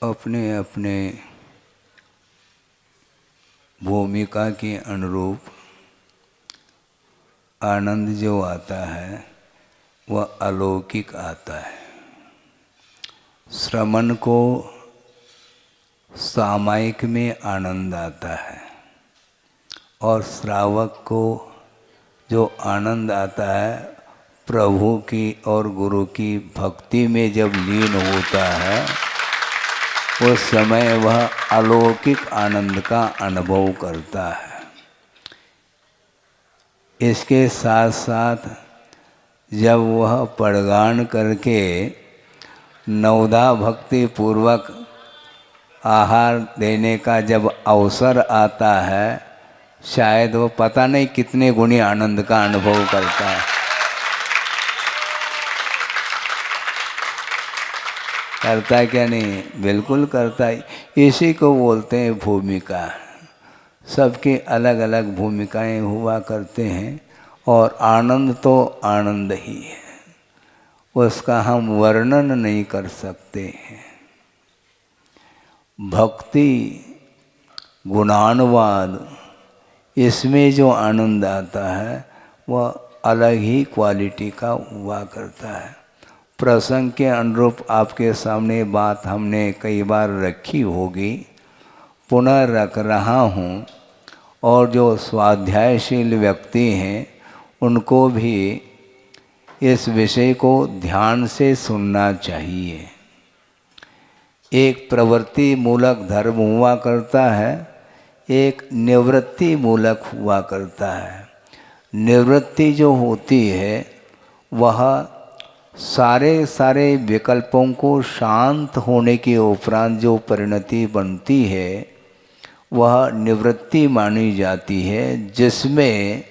अपने अपने भूमिका के अनुरूप आनंद जो आता है वह अलौकिक आता है। श्रमण को सामायिक में आनंद आता है और श्रावक को जो आनंद आता है प्रभु की और गुरु की भक्ति में जब लीन होता है उस समय वह अलौकिक आनंद का अनुभव करता है। इसके साथ साथ जब वह पड़गान करके नवधा भक्ति पूर्वक आहार देने का जब अवसर आता है शायद वो पता नहीं कितने गुणी आनंद का अनुभव करता है। करता है क्या नहीं? बिल्कुल करता है। इसी को बोलते हैं भूमिका। सबकी अलग अलग भूमिकाएं हुआ करते हैं और आनंद तो आनंद ही है, उसका हम वर्णन नहीं कर सकते हैं। भक्ति गुणानुवाद इसमें जो आनंद आता है वह अलग ही क्वालिटी का हुआ करता है। प्रसंग के अनुरूप आपके सामने बात हमने कई बार रखी होगी, पुनः रख रहा हूँ। और जो स्वाध्यायशील व्यक्ति हैं उनको भी इस विषय को ध्यान से सुनना चाहिए। एक प्रवृत्ति मूलक धर्म हुआ करता है, एक निवृत्ति मूलक हुआ करता है। निवृत्ति जो होती है वह सारे विकल्पों को शांत होने के उपरांत जो परिणति बनती है वह निवृत्ति मानी जाती है, जिसमें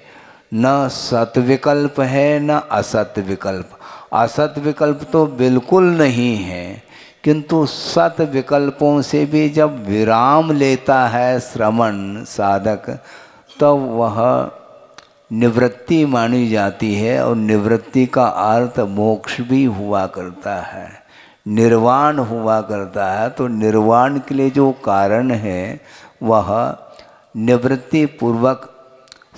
न सत विकल्प है न असत विकल्प। असत विकल्प तो बिल्कुल नहीं है, किंतु सत विकल्पों से भी जब विराम लेता है श्रमण साधक तो वह निवृत्ति मानी जाती है। और निवृत्ति का अर्थ मोक्ष भी हुआ करता है, निर्वाण हुआ करता है। तो निर्वाण के लिए जो कारण है वह निवृत्ति पूर्वक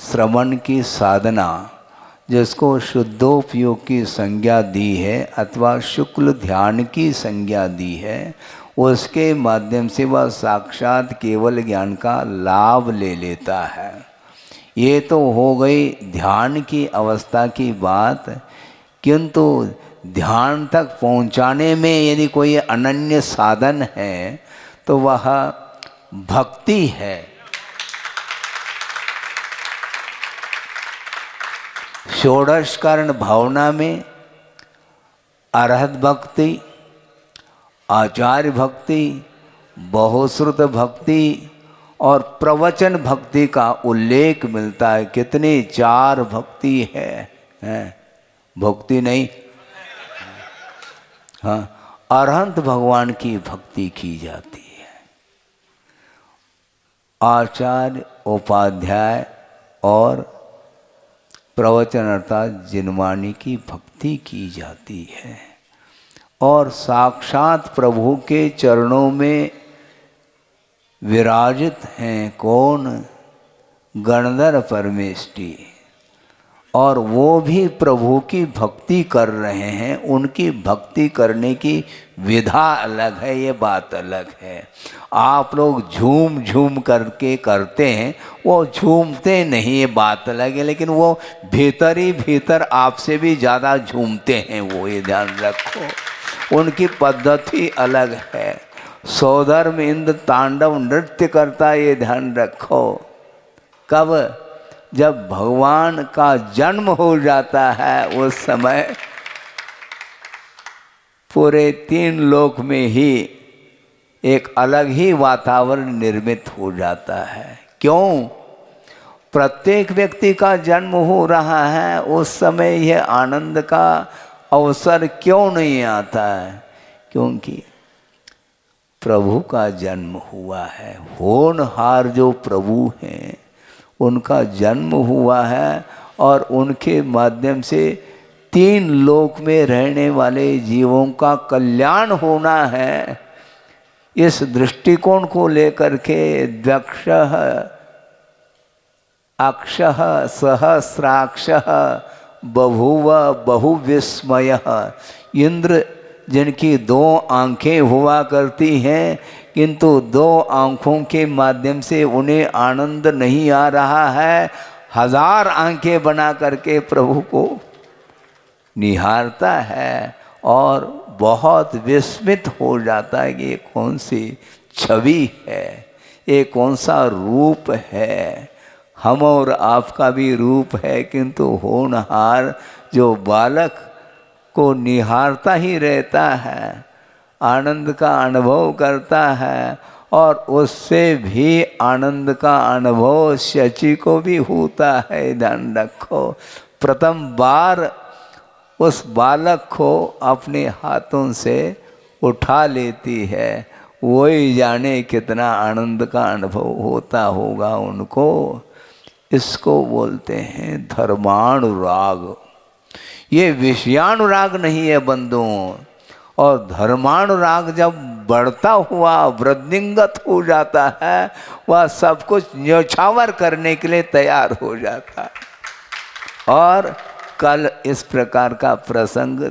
श्रवण की साधना, जिसको शुद्धोपयोग की संज्ञा दी है अथवा शुक्ल ध्यान की संज्ञा दी है, उसके माध्यम से वह साक्षात केवल ज्ञान का लाभ ले लेता है। ये तो हो गई ध्यान की अवस्था की बात, किंतु ध्यान तक पहुंचाने में यदि कोई अनन्य साधन है तो वह भक्ति है। षोडश कारण भावना में अरहत भक्ति, आचार्य भक्ति, बहुश्रुत भक्ति और प्रवचन भक्ति का उल्लेख मिलता है। कितनी? 4 भक्ति है भक्ति नहीं, हाँ, अरहंत भगवान की भक्ति की जाती है। आचार्य, उपाध्याय और प्रवचन अर्थात जिनवाणी की भक्ति की जाती है। और साक्षात प्रभु के चरणों में विराजित हैं कौन? गणधर परमेष्टि। और वो भी प्रभु की भक्ति कर रहे हैं। उनकी भक्ति करने की विधा अलग है, ये बात अलग है। आप लोग झूम झूम करके करते हैं, वो झूमते नहीं, ये बात अलग है। लेकिन वो भीतर ही भीतर आपसे भी ज़्यादा झूमते हैं, वो ये ध्यान रखो। उनकी पद्धति अलग है। सौधर्म इंद्र तांडव नृत्य करता, ये ध्यान रखो। कब? जब भगवान का जन्म हो जाता है उस समय पूरे 3 लोक में ही एक अलग ही वातावरण निर्मित हो जाता है। क्यों? प्रत्येक व्यक्ति का जन्म हो रहा है, उस समय यह आनंद का अवसर क्यों नहीं आता है? क्योंकि प्रभु का जन्म हुआ है। होनहार जो प्रभु हैं उनका जन्म हुआ है और उनके माध्यम से 3 लोक में रहने वाले जीवों का कल्याण होना है। इस दृष्टिकोण को लेकर के द्वक्षः अक्षः सहस्राक्षः बभूव बहुविस्मयः। इंद्र जिनकी 2 आँखें हुआ करती हैं, किंतु 2 आँखों के माध्यम से उन्हें आनंद नहीं आ रहा है, 1000 आँखें बना करके प्रभु को निहारता है और बहुत विस्मित हो जाता है कि ये कौन सी छवि है, ये कौन सा रूप है। हम और आपका भी रूप है, किंतु होनहार जो बालक को निहारता ही रहता है, आनंद का अनुभव करता है, और उससे भी आनंद का अनुभव शची को भी होता है। ध्यान रखो, प्रथम बार उस बालक को अपने हाथों से उठा लेती है, वही जाने कितना आनंद का अनुभव होता होगा उनको। इसको बोलते हैं धर्मानुराग। ये विषयानुराग नहीं है बंधुओं। और धर्मानुराग जब बढ़ता हुआ वृद्धिंगत हो जाता है, वह सब कुछ न्यौछावर करने के लिए तैयार हो जाता है। और कल इस प्रकार का प्रसंग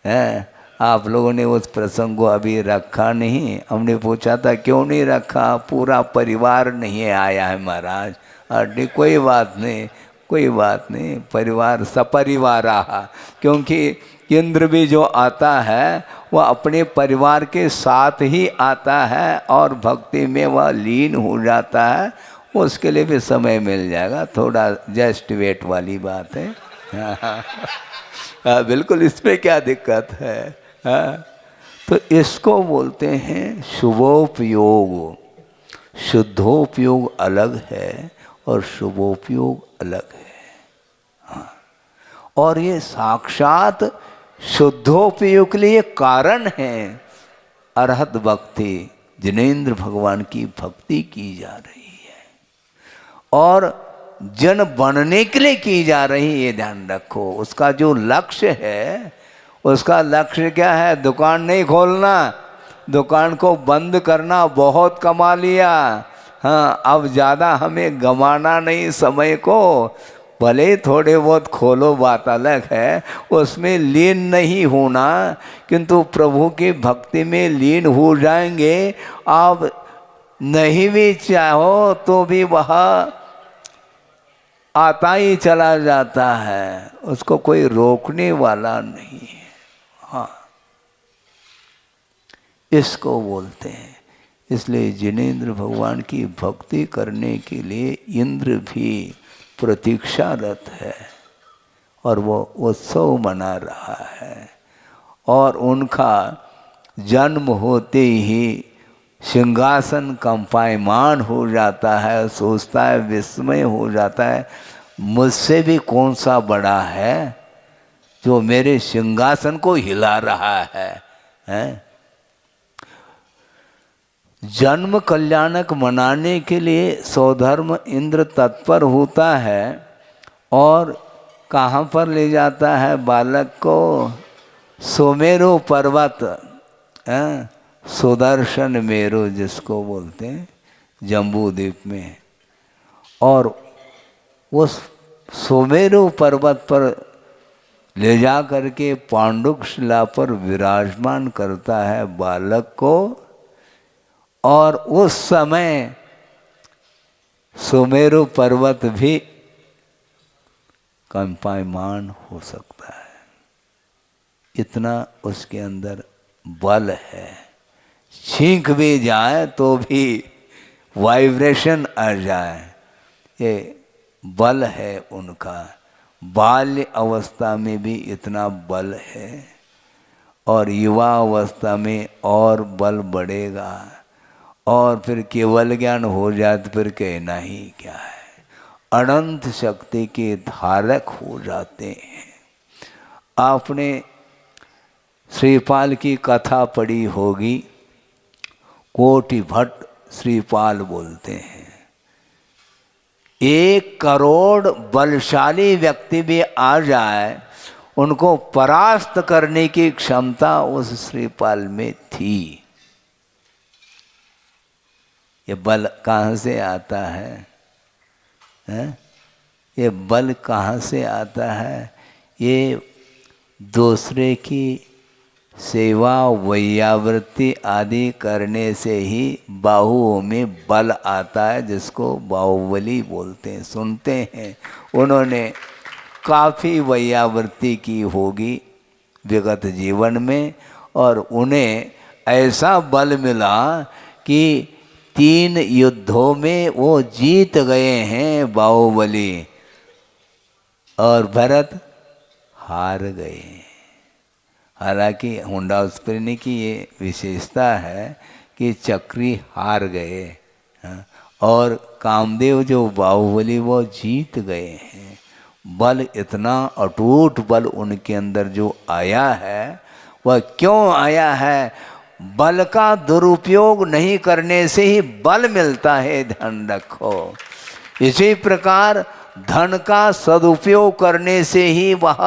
है, आप लोगों ने उस प्रसंग को अभी रखा नहीं। हमने पूछा था क्यों नहीं रखा, पूरा परिवार नहीं आया है महाराज। अरे कोई बात नहीं, कोई बात नहीं, परिवार सपरिवार रहा, क्योंकि इंद्र भी जो आता है वह अपने परिवार के साथ ही आता है और भक्ति में वह लीन हो जाता है। उसके लिए भी समय मिल जाएगा, थोड़ा जस्ट वेट वाली बात है। हाँ, बिल्कुल, इसमें क्या दिक्कत है। हाँ, तो इसको बोलते हैं शुभोपयोग। शुद्धोपयोग अलग है और शुभोपयोग अलग है। हाँ, और ये साक्षात शुद्धोपयोग के लिए कारण है अरहत भक्ति, जिनेंद्र भगवान की भक्ति की जा रही है और जन बनने के लिए की जा रही है। ये ध्यान रखो, उसका जो लक्ष्य है, उसका लक्ष्य क्या है? दुकान नहीं खोलना, दुकान को बंद करना बहुत कमा लिया। हाँ, अब ज़्यादा हमें गंवाना नहीं समय को। भले थोड़े बहुत खोलो, बात अलग है, उसमें लीन नहीं होना, किंतु प्रभु की भक्ति में लीन हो जाएंगे। आप नहीं भी चाहो तो भी वह आता ही चला जाता है, उसको कोई रोकने वाला नहीं है। हाँ, इसको बोलते हैं। इसलिए जिनेंद्र भगवान की भक्ति करने के लिए इंद्र भी प्रतीक्षारत है और वो उत्सव मना रहा है। और उनका जन्म होते ही सिंहासन कंपायमान हो जाता है, सोचता है, विस्मय हो जाता है, मुझसे भी कौन सा बड़ा है जो मेरे सिंहासन को हिला रहा है, हैं? जन्म कल्याणक मनाने के लिए सौधर्म इंद्र तत्पर होता है और कहाँ पर ले जाता है बालक को? सुमेरु पर्वत, सुदर्शन मेरु जिसको बोलते हैं, जम्बू द्वीप में। और उस सुमेरु पर्वत पर ले जा करके पांडुक शिला पर विराजमान करता है बालक को। और उस समय सुमेरु पर्वत भी कंपायमान हो सकता है, इतना उसके अंदर बल है। छींक भी जाए तो भी वाइब्रेशन आ जाए, ये बल है उनका। बाल्य अवस्था में भी इतना बल है और युवा अवस्था में और बल बढ़ेगा, और फिर केवल ज्ञान हो जाए तो फिर कहना ही क्या है। अनंत शक्ति के धारक हो जाते हैं। आपने श्रीपाल की कथा पढ़ी होगी, कोटि भट्ट श्रीपाल बोलते हैं। 1 करोड़ बलशाली व्यक्ति भी आ जाए, उनको परास्त करने की क्षमता उस श्रीपाल में थी। ये बल कहाँ से आता है? हैं? ये बल कहाँ से आता है? ये दूसरे की सेवा वैयावृत्ति आदि करने से ही बाहुओं में बल आता है, जिसको बाहुबली बोलते हैं। सुनते हैं उन्होंने काफ़ी वैयावृत्ति की होगी विगत जीवन में, और उन्हें ऐसा बल मिला कि 3 युद्धों में वो जीत गए हैं बाहुबली, और भरत हार गए। हालांकि हुंडास्पृनि की ये विशेषता है कि चक्री हार गए, और कामदेव जो बाहुबली वो जीत गए हैं। बल इतना अटूट बल उनके अंदर जो आया है, वह क्यों आया है? बल का दुरुपयोग नहीं करने से ही बल मिलता है, ध्यान रखो। इसी प्रकार धन का सदुपयोग करने से ही वह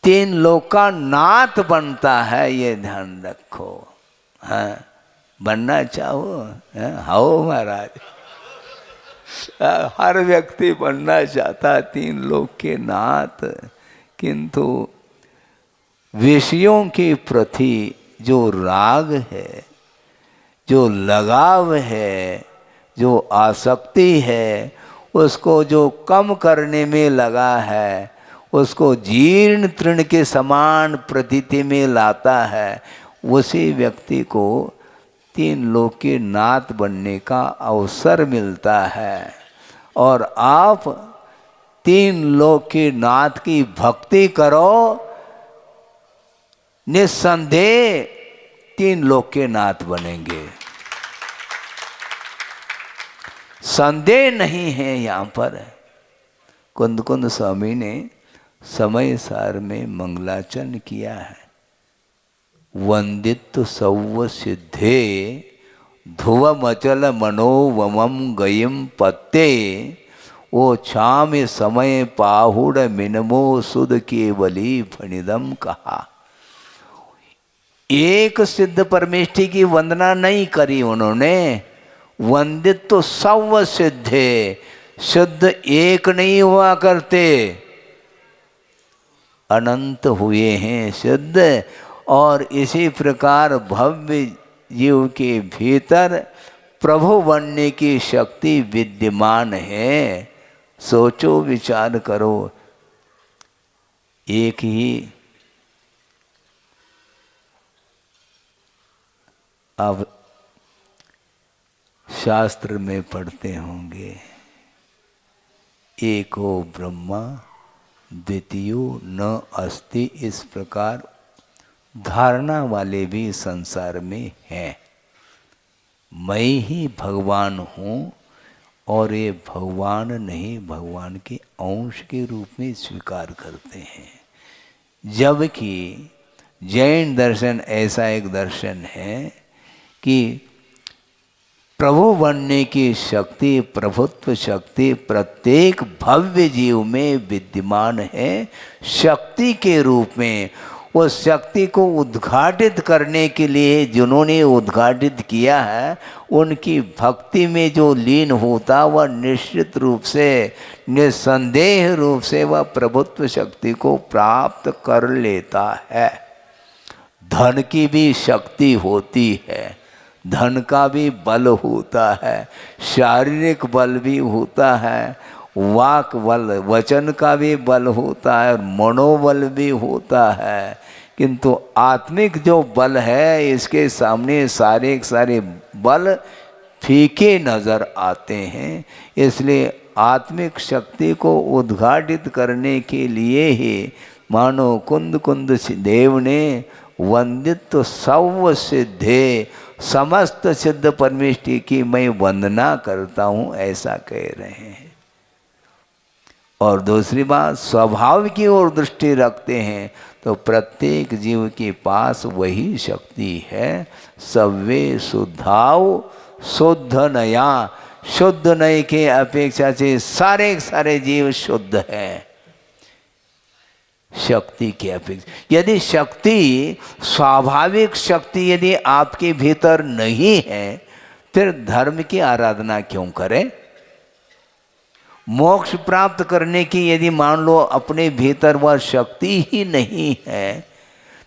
3 लोक का नाथ बनता है, ये ध्यान रखो। हाँ, बनना चाहो? हाओ महाराज, हर व्यक्ति बनना चाहता 3 लोक के नाथ, किंतु विषयों के प्रति जो राग है, जो लगाव है, जो आसक्ति है, उसको जो कम करने में लगा है, उसको जीर्ण तृण के समान प्रतीति में लाता है, उसी व्यक्ति को 3 लोक के नाथ बनने का अवसर मिलता है। और आप 3 लोक के नाथ की भक्ति करो, निस्संदेह 3 लोक के नाथ बनेंगे, संदेह नहीं है। यहाँ पर कुंद कुंद स्वामी ने समय सार में मंगलाचरण किया है। वंदित सौव सिद्धे ध्रुवम अचल मनोवमम गयम पत्ते, ओ छाम समय पाहुड़ मिनमो सुध केवली फणिदम कहा। एक सिद्ध परमेष्ठी की वंदना नहीं करी उन्होंने, वंदित तो सौव सिद्धे, शुद्ध एक नहीं हुआ करते, अनंत हुए हैं सिद्ध। और इसी प्रकार भव्य जीव के भीतर प्रभु बनने की शक्ति विद्यमान है। सोचो, विचार करो। एक ही अब शास्त्र में पढ़ते होंगे, एको ब्रह्मा द्वितीयो न अस्ति, इस प्रकार धारणा वाले भी संसार में हैं। मैं ही भगवान हूँ, और ये भगवान नहीं, भगवान के अंश के रूप में स्वीकार करते हैं। जबकि जैन दर्शन ऐसा एक दर्शन है कि प्रभु बनने की शक्ति, प्रभुत्व शक्ति प्रत्येक भव्य जीव में विद्यमान है, शक्ति के रूप में। उस शक्ति को उद्घाटित करने के लिए जिन्होंने उद्घाटित किया है, उनकी भक्ति में जो लीन होता, वह निश्चित रूप से, निस्संदेह रूप से वह प्रभुत्व शक्ति को प्राप्त कर लेता है। धन की भी शक्ति होती है, धन का भी बल होता है, शारीरिक बल भी होता है, वाक बल, वचन का भी बल होता है, और मनोबल भी होता है। किंतु आत्मिक जो बल है, इसके सामने सारे सारे बल फीके नज़र आते हैं। इसलिए आत्मिक शक्ति को उद्घाटित करने के लिए ही मानो कुंद कुंद देव ने वंदित सौव सिद्धे, समस्त सिद्ध परमेष्ठी की मैं वंदना करता हूँ, ऐसा कह रहे हैं। और दूसरी बात, स्वभाव की ओर दृष्टि रखते हैं तो प्रत्येक जीव के पास वही शक्ति है। सव्वे शुद्धाव शुद्ध नया, शुद्ध नय के अपेक्षा से सारे सारे जीव शुद्ध हैं। शक्ति की अपेक्षा। यदि शक्ति, स्वाभाविक शक्ति यदि आपके भीतर नहीं है, फिर धर्म की आराधना क्यों करें? मोक्ष प्राप्त करने की यदि मान लो अपने भीतर वह शक्ति ही नहीं है,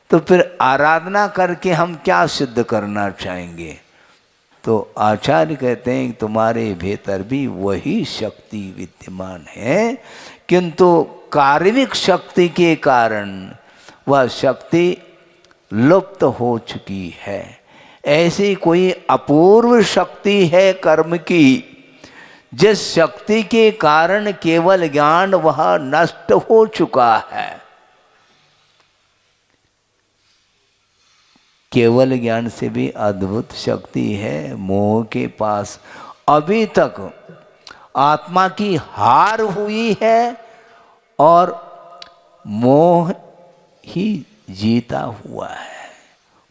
तो फिर आराधना करके हम क्या सिद्ध करना चाहेंगे? तो आचार्य कहते हैं कि तुम्हारे भीतर भी वही शक्ति विद्यमान है, किंतु कार्मिक शक्ति के कारण वह शक्ति लुप्त हो चुकी है। ऐसी कोई अपूर्व शक्ति है कर्म की, जिस शक्ति के कारण केवल ज्ञान वह नष्ट हो चुका है। केवल ज्ञान से भी अद्भुत शक्ति है। मोह के पास अभी तक आत्मा की हार हुई है और मोह ही जीता हुआ है।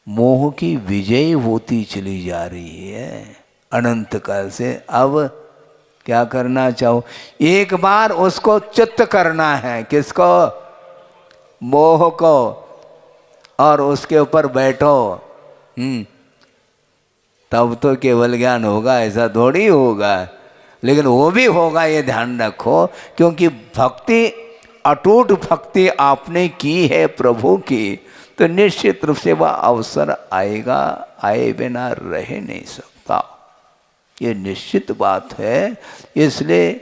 मोह की विजय होती चली जा रही है अनंत काल से। अब क्या करना चाहो? एक बार उसको चित्त करना है। किसको? मोह को। और उसके ऊपर बैठो, तब तो केवल ज्ञान होगा, ऐसा थोड़ी होगा। लेकिन वो भी होगा, ये ध्यान रखो, क्योंकि भक्ति, अटूट भक्ति आपने की है प्रभु की, तो निश्चित रूप से वह अवसर आएगा, आए बिना रह नहीं सकता। ये निश्चित बात है। इसलिए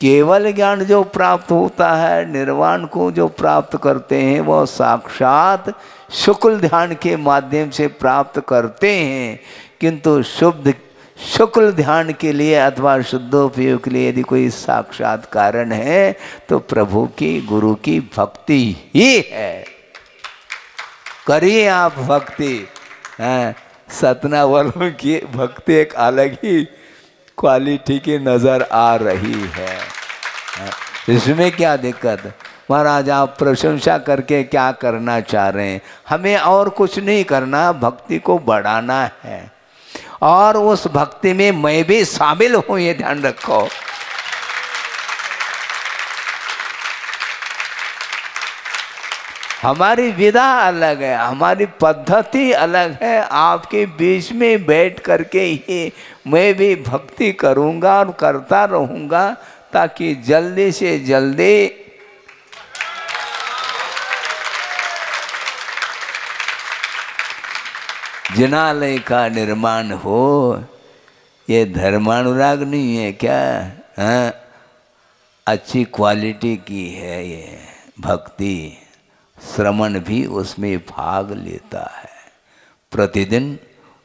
केवल ज्ञान जो प्राप्त होता है, निर्वाण को जो प्राप्त करते हैं, वह साक्षात शुक्ल ध्यान के माध्यम से प्राप्त करते हैं। किंतु शुक्ल ध्यान के लिए अथवा शुद्धोपयोग के लिए यदि कोई साक्षात कारण है, तो प्रभु की, गुरु की भक्ति ही है। करिए आप भक्ति। सतना वालों की भक्ति एक अलग ही क्वालिटी की नज़र आ रही है। इसमें क्या दिक्कत? महाराज आप प्रशंसा करके क्या करना चाह रहे हैं? हमें और कुछ नहीं करना, भक्ति को बढ़ाना है। और उस भक्ति में मैं भी शामिल हूं, ये ध्यान रखो। हमारी विधा अलग है, हमारी पद्धति अलग है। आपके बीच में बैठ करके ही मैं भी भक्ति करूंगा और करता रहूंगा, ताकि जल्दी से जल्दी जिनालय का निर्माण हो। ये धर्मानुराग नहीं है क्या? अच्छी क्वालिटी की है ये भक्ति। श्रमण भी उसमें भाग लेता है। प्रतिदिन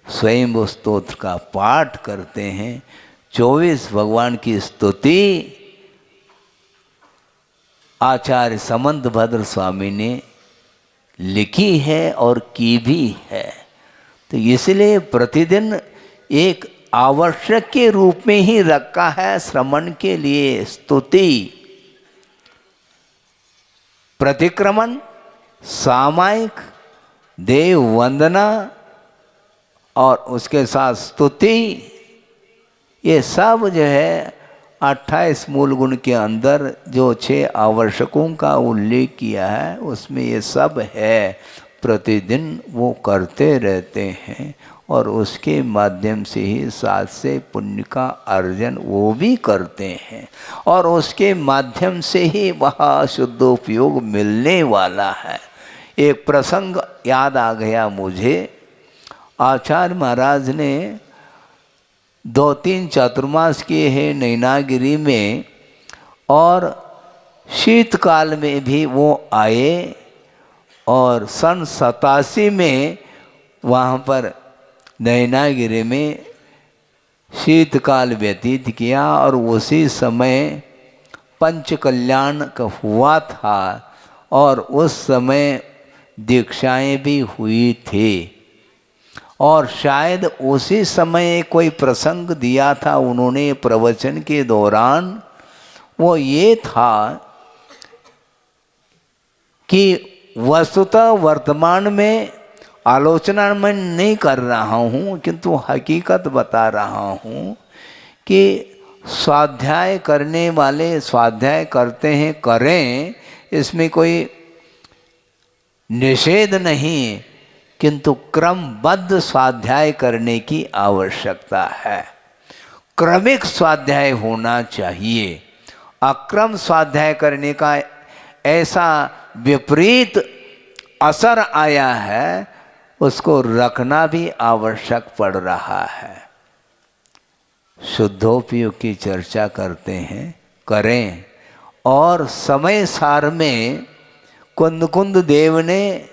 स्वयं स्तोत्र का पाठ करते हैं। 24 भगवान की स्तुति आचार्य समंत भद्र स्वामी ने लिखी है और की भी है। तो इसलिए प्रतिदिन एक आवश्यक के रूप में ही रखा है श्रवण के लिए स्तुति, प्रतिक्रमण, सामायिक, देव वंदना और उसके साथ स्तुति। ये सब जो है 28 मूल गुण के अंदर जो 6 आवश्यकों का उल्लेख किया है, उसमें ये सब है। प्रतिदिन वो करते रहते हैं और उसके माध्यम से ही साथ से पुण्य का अर्जन वो भी करते हैं और उसके माध्यम से ही वह शुद्धोपयोग मिलने वाला है। एक प्रसंग याद आ गया मुझे। आचार्य महाराज ने 2-3 चातुर्मास किए हैं नैनागिरी में, और शीतकाल में भी वो आए और सन 87 में वहाँ पर नैनागिरी में शीतकाल व्यतीत किया। और उसी समय पंच कल्याण का हुआ था और उस समय दीक्षाएं भी हुई थी। और शायद उसी समय कोई प्रसंग दिया था उन्होंने प्रवचन के दौरान। वो ये था कि वस्तुतः वर्तमान में आलोचना मैं नहीं कर रहा हूँ, किंतु हकीकत बता रहा हूँ कि स्वाध्याय करने वाले स्वाध्याय करते हैं, करें, इसमें कोई निषेध नहीं, किंतु क्रमबद्ध स्वाध्याय करने की आवश्यकता है। क्रमिक स्वाध्याय होना चाहिए। अक्रम स्वाध्याय करने का ऐसा विपरीत असर आया है, उसको रखना भी आवश्यक पड़ रहा है। शुद्धोपयोग की चर्चा करते हैं, करें। और समय सार में कुंद देव ने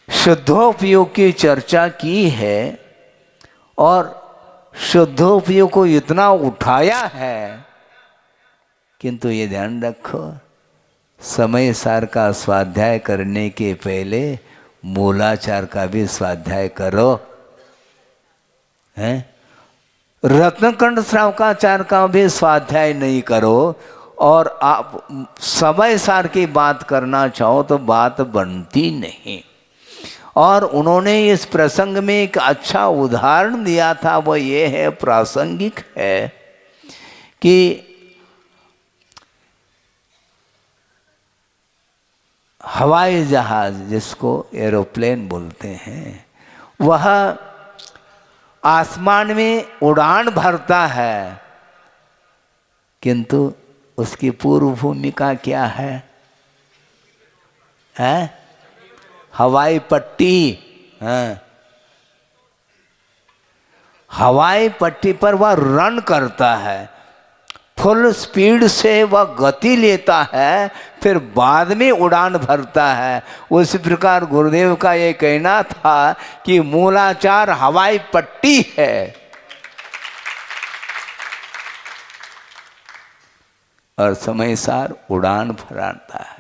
शुद्धोपयोग की चर्चा की है और शुद्धोपयोग को इतना उठाया है, किंतु ये ध्यान रखो, समय सार का स्वाध्याय करने के पहले मूलाचार का भी स्वाध्याय करो, हैं? रत्नकंड श्रावकाचार का भी स्वाध्याय नहीं करो और आप समय सार की बात करना चाहो तो बात बनती नहीं। और उन्होंने इस प्रसंग में एक अच्छा उदाहरण दिया था, वो ये है, प्रासंगिक है, कि हवाई जहाज जिसको एरोप्लेन बोलते हैं, वह आसमान में उड़ान भरता है, किंतु उसकी पूर्व भूमिका क्या है? हवाई पट्टी। हवाई पट्टी पर वह रन करता है, फुल स्पीड से वह गति लेता है, फिर बाद में उड़ान भरता है। उस प्रकार गुरुदेव का ये कहना था कि मूलाचार हवाई पट्टी है और समय सार उड़ान भराता है।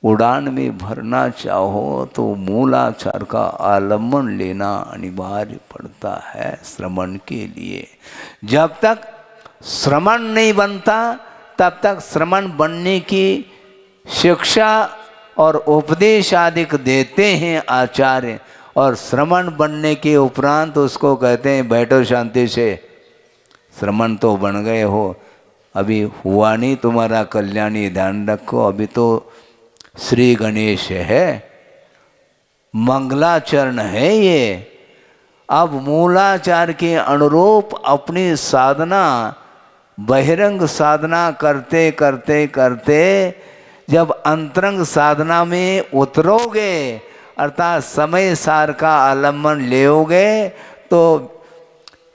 उड़ान में भरना चाहो तो मूलाचार का आलम्बन लेना अनिवार्य पड़ता है श्रवण के लिए। जब तक श्रवण नहीं बनता तब तक श्रवण बनने की शिक्षा और उपदेश आदि देते हैं आचार्य, और श्रवण बनने के उपरांत उसको कहते हैं बैठो शांति से, श्रवण तो बन गए हो, अभी हुआ नहीं तुम्हारा कल्याणी, ध्यान रखो, अभी तो श्री गणेश है, मंगलाचरण है ये। अब मूलाचार के अनुरूप अपनी साधना, बहिरंग साधना करते करते करते जब अंतरंग साधना में उतरोगे, अर्थात समय सार का आलम्बन लेओगे, तो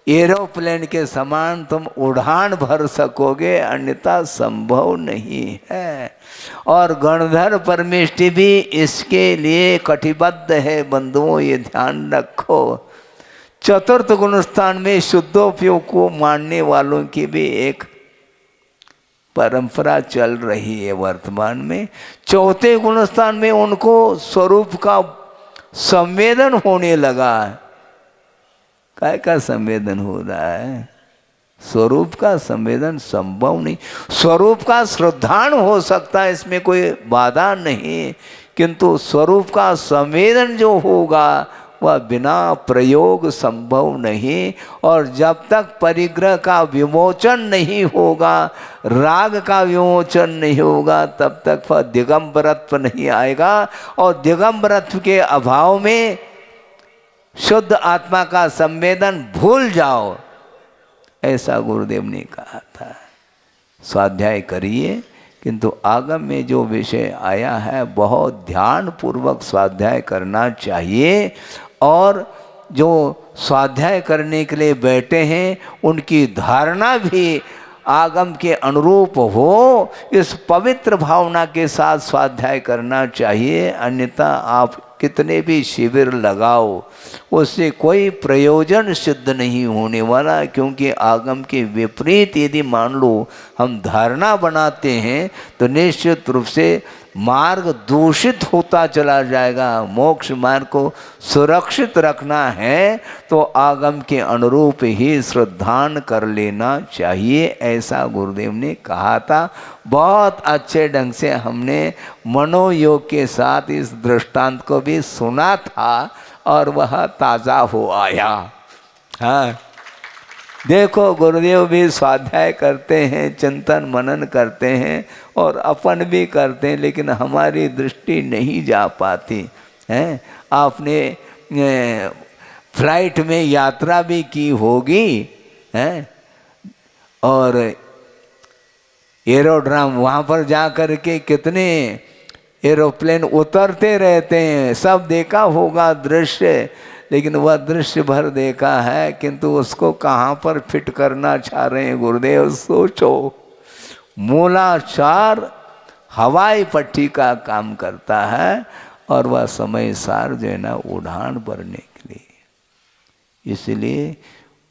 एरोप्लेन के समान तुम उड़ान भर सकोगे, अन्यथा संभव नहीं है। और गणधर परमेष्टि भी इसके लिए कटिबद्ध है बंधुओं, ये ध्यान रखो। चतुर्थ गुणस्थान में शुद्धोपयोग को मानने वालों की भी एक परंपरा चल रही है वर्तमान में। चौथे गुणस्थान में उनको स्वरूप का संवेदन होने लगा। काय का संवेदन हो रहा है? स्वरूप का संवेदन संभव नहीं। स्वरूप का श्रद्धान हो सकता है, इसमें कोई बाधा नहीं, किंतु स्वरूप का संवेदन जो होगा वह बिना प्रयोग संभव नहीं। और जब तक परिग्रह का विमोचन नहीं होगा, राग का विमोचन नहीं होगा, तब तक वह दिगंबरत्व नहीं आएगा। और दिगंबरत्व के अभाव में शुद्ध आत्मा का संवेदन भूल जाओ, ऐसा गुरुदेव ने कहा था। स्वाध्याय करिए, किंतु आगम में जो विषय आया है बहुत ध्यान पूर्वक स्वाध्याय करना चाहिए। और जो स्वाध्याय करने के लिए बैठे हैं उनकी धारणा भी आगम के अनुरूप हो, इस पवित्र भावना के साथ स्वाध्याय करना चाहिए। अन्यथा आप कितने भी शिविर लगाओ, उससे कोई प्रयोजन सिद्ध नहीं होने वाला, क्योंकि आगम के विपरीत यदि मान लो हम धारणा बनाते हैं तो निश्चित रूप से मार्ग दूषित होता चला जाएगा। मोक्ष मार्ग को सुरक्षित रखना है तो आगम के अनुरूप ही श्रद्धान कर लेना चाहिए, ऐसा गुरुदेव ने कहा था। बहुत अच्छे ढंग से हमने मनोयोग के साथ इस दृष्टांत को भी सुना था और वह ताज़ा हो आया। हाँ, देखो गुरुदेव भी स्वाध्याय करते हैं, चिंतन मनन करते हैं और अपन भी करते हैं, लेकिन हमारी दृष्टि नहीं जा पाती है। आपने फ्लाइट में यात्रा भी की होगी है, और एरोड्राम वहाँ पर जा कर के कितने एरोप्लेन उतरते रहते हैं, सब देखा होगा दृश्य, लेकिन वह दृश्य भर देखा है, किंतु उसको कहाँ पर फिट करना चाह रहे हैं गुरुदेव सोचो। मूलाधार हवाई पट्टी का काम करता है और वह समय सार जो है ना उड़ान भरने के लिए। इसलिए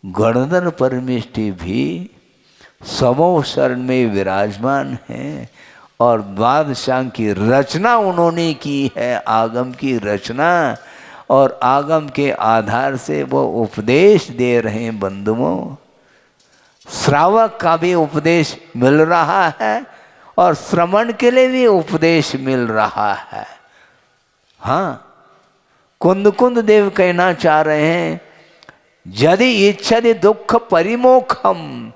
गणधर परमेष्टि भी समो शरण में विराजमान है और द्वादशांग की रचना उन्होंने की है, आगम की रचना, और आगम के आधार से वो उपदेश दे रहे हैं बंधुओं। श्रावक का भी उपदेश मिल रहा है और श्रवण के लिए भी उपदेश मिल रहा है। हाँ, कुंद कुंद देव कहना चाह रहे हैं, यदि इच्छति दुख परिमोखम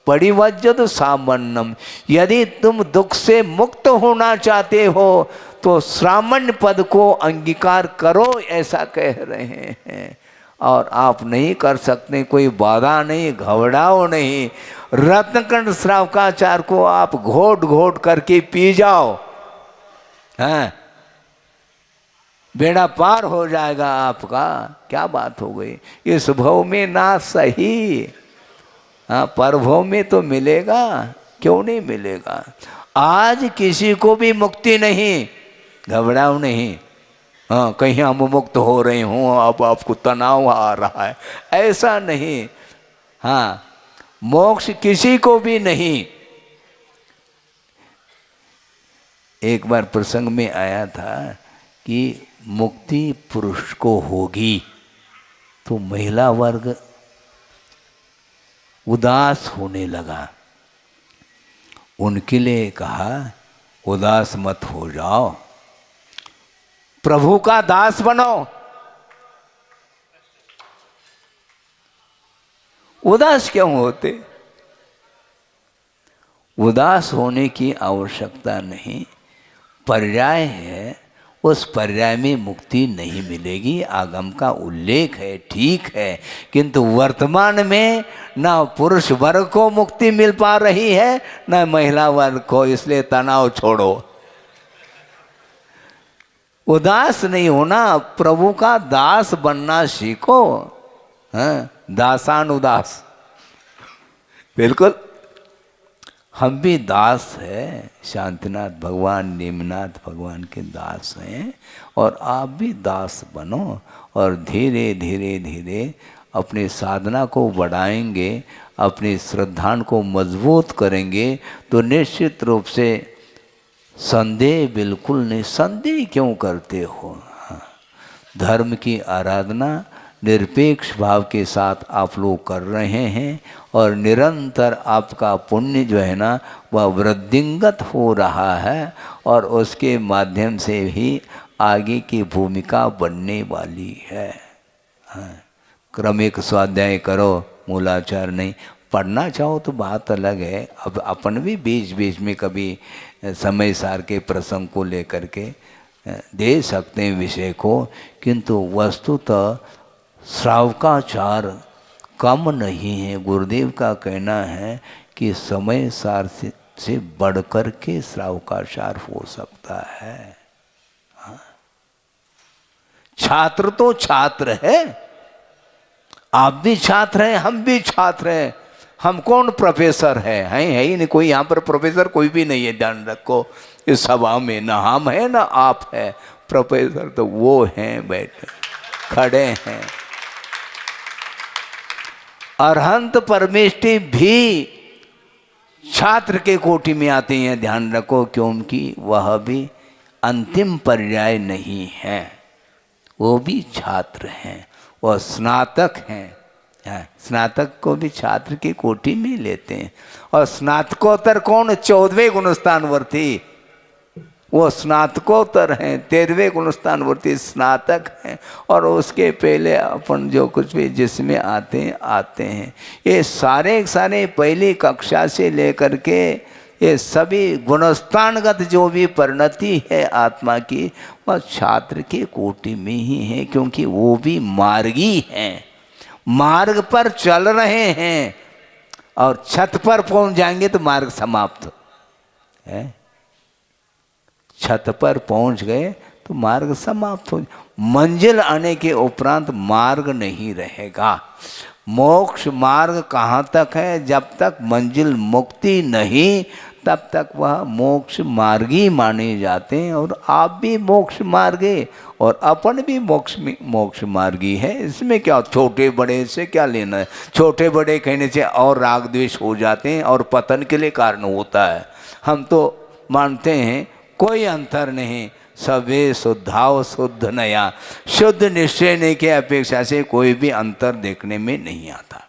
परिवज्जत सामन्नम, यदि तुम दुख से मुक्त होना चाहते हो तो सामान्य पद को अंगीकार करो, ऐसा कह रहे हैं। और आप नहीं कर सकते, कोई बाधा नहीं, घबराओ नहीं। रत्नकंठ श्रावकाचार्य को आप घोट घोट करके पी जाओ, हैं, बेड़ा पार हो जाएगा आपका। क्या बात हो गई, इस भव में ना सही, हाँ परभव में तो मिलेगा, क्यों नहीं मिलेगा। आज किसी को भी मुक्ति नहीं, घबराओ नहीं। हाँ, कहीं हम मुक्त हो रहे हों, अब आपको तनाव आ रहा है, ऐसा नहीं। हाँ, मोक्ष किसी को भी नहीं। एक बार प्रसंग में आया था कि मुक्ति पुरुष को होगी, तो महिला वर्ग उदास होने लगा। उनके लिए कहा, उदास मत हो जाओ, प्रभु का दास बनो। उदास क्यों होते? उदास होने की आवश्यकता नहीं, पर्याय है, उस पर्याय में मुक्ति नहीं मिलेगी। आगम का उल्लेख है, ठीक है, किंतु वर्तमान में ना पुरुष वर्ग को मुक्ति मिल पा रही है ना महिला वर्ग को, इसलिए तनाव छोड़ो, उदास नहीं होना, प्रभु का दास बनना सीखो। हाँ, दासान उदास, बिल्कुल हम भी दास हैं, शांतिनाथ भगवान नीमनाथ भगवान के दास हैं, और आप भी दास बनो और धीरे धीरे धीरे अपनी साधना को बढ़ाएंगे, अपनी श्रद्धा को मजबूत करेंगे, तो निश्चित रूप से संदेह बिल्कुल नहीं। संदेह क्यों करते हो? हाँ, धर्म की आराधना निरपेक्ष भाव के साथ आप लोग कर रहे हैं और निरंतर आपका पुण्य जो है ना वह वृद्धिंगत हो रहा है और उसके माध्यम से ही आगे की भूमिका बनने वाली है। हाँ, क्रमिक स्वाध्याय करो, मूलाचार नहीं। पढ़ना चाहो तो बात अलग है, अब अपन भी बीच बीच में कभी समय सार के प्रसंग को लेकर के दे सकते हैं विषय को, किंतु वस्तुतः श्रावकाचार कम नहीं है। गुरुदेव का कहना है कि समय सार से बढ़कर के श्रावकाचार हो सकता है। हाँ? छात्र तो छात्र है, आप भी छात्र हैं, हम भी छात्र हैं। हम कौन प्रोफेसर है ही नहीं, कोई यहाँ पर प्रोफेसर कोई भी नहीं है, ध्यान रखो इस सभा में, ना हम है ना आप है। प्रोफेसर तो वो हैं बैठे खड़े हैं। अरहंत परमेष्टि भी छात्र के कोटि में आते हैं, ध्यान रखो, क्योंकि वह भी अंतिम पर्याय नहीं है, वो भी छात्र हैं, वह स्नातक हैं। स्नातक को भी छात्र की कोटि में लेते हैं। और स्नातकोत्तर कौन? 14वें गुणस्थानवर्ती, वो स्नातकोत्तर हैं, 13वें गुणस्थानवर्ती स्नातक हैं, और उसके पहले अपन जो कुछ भी जिसमें आते हैं। ये सारे पहली कक्षा से लेकर के ये सभी गुणस्थानगत जो भी परिणति है आत्मा की, वह छात्र की कोटि में ही है, क्योंकि वो भी मार्गी हैं, मार्ग पर चल रहे हैं, और छत पर पहुंच जाएंगे तो मार्ग समाप्त है। छत पर पहुंच गए तो मार्ग समाप्त हो, मंजिल आने के उपरांत मार्ग नहीं रहेगा। मोक्ष मार्ग कहाँ तक है? जब तक मंजिल मुक्ति नहीं, तब तक वह मोक्ष मार्गी माने जाते हैं। और आप भी मोक्ष मार्गे और अपन भी मोक्ष मार्गी है। इसमें क्या छोटे बड़े से क्या लेना है? छोटे बड़े कहने से और राग द्वेष हो जाते हैं और पतन के लिए कारण होता है। हम तो मानते हैं कोई अंतर नहीं, सवे शुद्धाव शुद्ध नया, शुद्ध निश्चय नहीं के अपेक्षा से कोई भी अंतर देखने में नहीं आता।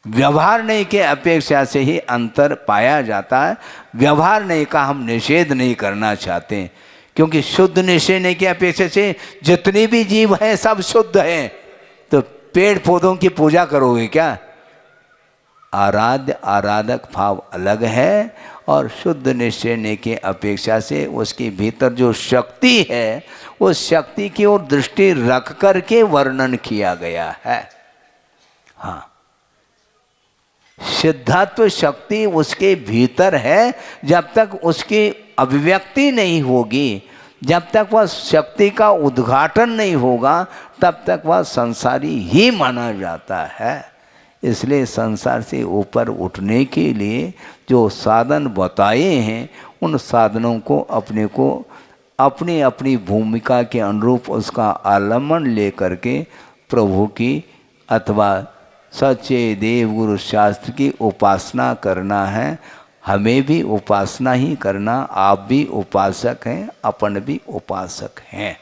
व्यवहार नहीं के अपेक्षा से ही अंतर पाया जाता है। व्यवहार नहीं का हम निषेध नहीं करना चाहते, क्योंकि शुद्ध निश्चय नहीं के अपेक्षा से जितनी भी जीव हैं सब शुद्ध हैं। तो पेड़ पौधों की पूजा करोगे क्या? आराध्य आराधक भाव अलग है, और शुद्ध निश्चय नहीं के अपेक्षा से उसके भीतर जो शक्ति है, उस शक्ति की ओर दृष्टि रख कर के वर्णन किया गया है। हाँ, सिद्धात्व शक्ति उसके भीतर है। जब तक उसकी अभिव्यक्ति नहीं होगी, जब तक वह शक्ति का उद्घाटन नहीं होगा, तब तक वह संसारी ही माना जाता है। इसलिए संसार से ऊपर उठने के लिए जो साधन बताए हैं, उन साधनों को अपनी अपनी भूमिका के अनुरूप उसका आलम्बन लेकर के प्रभु की अथवा सच्चे देव गुरु शास्त्र की उपासना करना है। हमें भी उपासना ही करना, आप भी उपासक हैं, अपन भी उपासक हैं।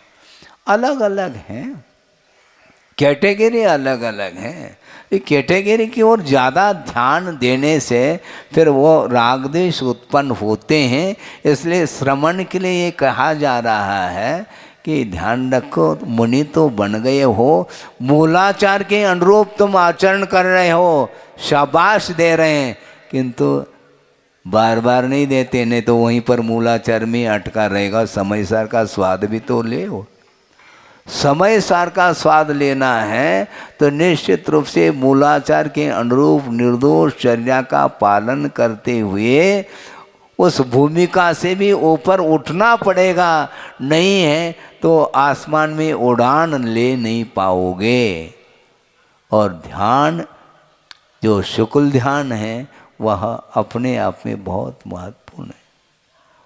अलग अलग हैं, कैटेगरी अलग अलग हैं। ये कैटेगरी की ओर ज़्यादा ध्यान देने से फिर वो राग द्वेष उत्पन्न होते हैं। इसलिए श्रवण के लिए ये कहा जा रहा है कि ध्यान रखो, मुनि तो बन गए हो, मूलाचार के अनुरूप तुम आचरण कर रहे हो, शाबाश दे रहे हैं, किंतु बार बार नहीं देते, नहीं तो वहीं पर मूलाचार में अटका रहेगा। समय सार का स्वाद भी तो ले हो। समय सार का स्वाद लेना है तो निश्चित रूप से मूलाचार के अनुरूप निर्दोष चर्या का पालन करते हुए उस भूमिका से भी ऊपर उठना पड़ेगा। नहीं है तो आसमान में उड़ान ले नहीं पाओगे। और ध्यान जो शुक्ल ध्यान है, वह अपने आप में बहुत महत्वपूर्ण है।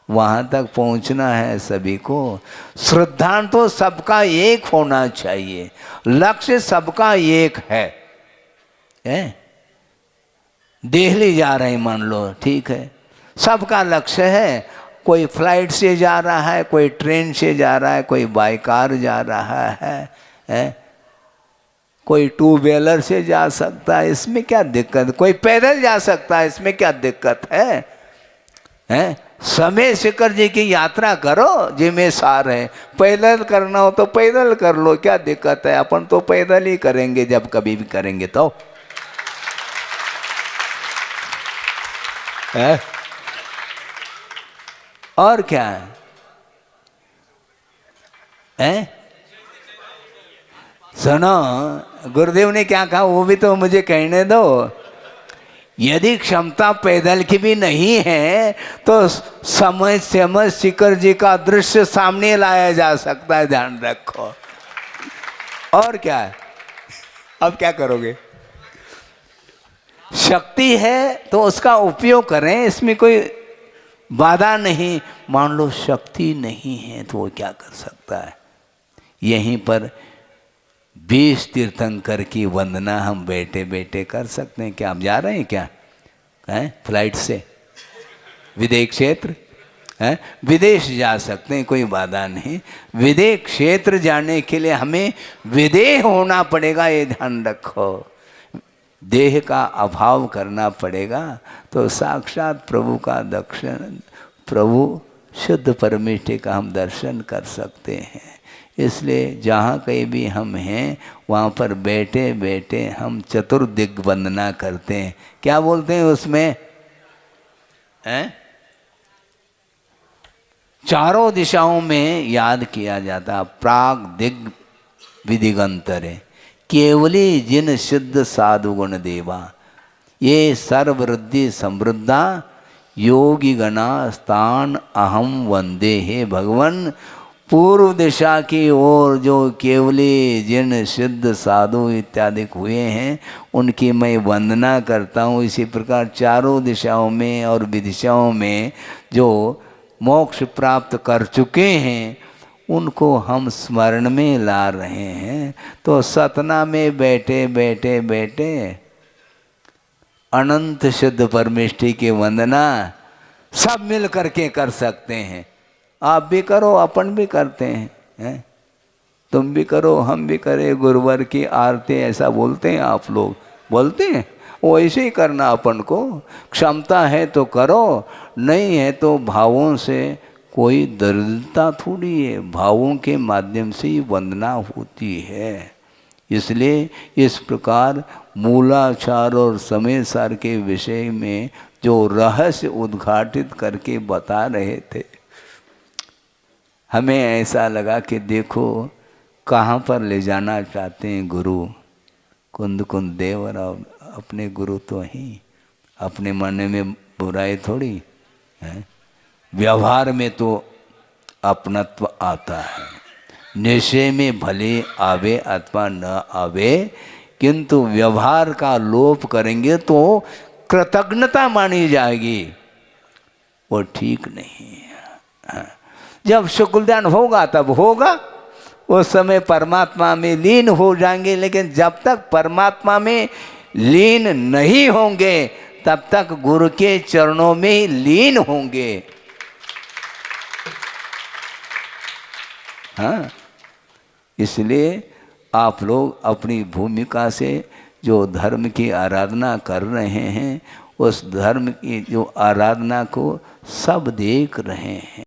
वहाँ तक पहुँचना है सभी को। श्रद्धान तो सबका एक होना चाहिए, लक्ष्य सबका एक है। दिल्ली जा रहे हैं मान लो, ठीक है, सबका लक्ष्य है। कोई फ्लाइट से जा रहा है, कोई ट्रेन से जा रहा है, कोई बाई कार जा रहा है, कोई टू व्हीलर से जा सकता है, इसमें क्या दिक्कत? कोई पैदल जा सकता है, इसमें क्या दिक्कत है? समय शिखर जी की यात्रा करो, जिम्मे सार है। पैदल करना हो तो पैदल कर लो, क्या दिक्कत है? अपन तो पैदल ही करेंगे जब कभी भी करेंगे तो। है? और क्या है? सुनो, गुरुदेव ने क्या कहा वो भी तो मुझे कहने दो। यदि क्षमता पैदल की भी नहीं है तो समय समय शिखर जी का दृश्य सामने लाया जा सकता है, ध्यान रखो। और क्या है? अब क्या करोगे? शक्ति है तो उसका उपयोग करें, इसमें कोई बाधा नहीं। मान लो शक्ति नहीं है तो वो क्या कर सकता है? यहीं पर 20 तीर्थंकर की वंदना हम बैठे बैठे कर सकते हैं। क्या आप जा रहे हैं क्या? फ्लाइट से विदेश क्षेत्र है, विदेश जा सकते हैं, कोई बाधा नहीं। विदेश क्षेत्र जाने के लिए हमें विदेह होना पड़ेगा, ये ध्यान रखो। देह का अभाव करना पड़ेगा तो साक्षात प्रभु का दर्शन, प्रभु शुद्ध परमेष्ठि का हम दर्शन कर सकते हैं। इसलिए जहाँ कहीं भी हम हैं वहाँ पर बैठे बैठे हम चतुर्दिग वंदना करते हैं। क्या बोलते हैं उसमें? हैं? चारों दिशाओं में याद किया जाता। प्राग दिग विदिगंतरे केवली जिन सिद्ध साधु गुण देवा, ये सर्ववृद्धि समृद्धा योगी गणा स्थान अहम वंदे। हे भगवान, पूर्व दिशा की ओर जो केवली जिन सिद्ध साधु इत्यादि हुए हैं उनकी मैं वंदना करता हूँ। इसी प्रकार चारों दिशाओं में और विदिशाओं में जो मोक्ष प्राप्त कर चुके हैं उनको हम स्मरण में ला रहे हैं। तो सतना में बैठे बैठे बैठे अनंत शुद्ध परमेष्ठि की वंदना सब मिल करके कर सकते हैं। आप भी करो, अपन भी करते हैं, तुम भी करो, हम भी करें। गुरुवर की आरती ऐसा बोलते हैं आप लोग, बोलते हैं, वो ऐसे ही करना। अपन को क्षमता है तो करो, नहीं है तो भावों से, कोई दरिद्रता थोड़ी है, भावों के माध्यम से ही वंदना होती है। इसलिए इस प्रकार मूलाचार और समय सार के विषय में जो रहस्य उद्घाटित करके बता रहे थे, हमें ऐसा लगा कि देखो कहाँ पर ले जाना चाहते हैं गुरु। कुंद कुंद देवर और अपने गुरु तो ही, अपने मन में बुराई थोड़ी है, व्यवहार में तो अपनत्व आता है। निश्चय में भले आवे अथवा न आवे, किंतु व्यवहार का लोप करेंगे तो कृतज्ञता मानी जाएगी, वो ठीक नहीं है। जब शुक्लदान होगा तब होगा, उस समय परमात्मा में लीन हो जाएंगे। लेकिन जब तक परमात्मा में लीन नहीं होंगे तब तक गुरु के चरणों में लीन होंगे। हाँ, इसलिए आप लोग अपनी भूमिका से जो धर्म की आराधना कर रहे हैं, उस धर्म की जो आराधना को सब देख रहे हैं।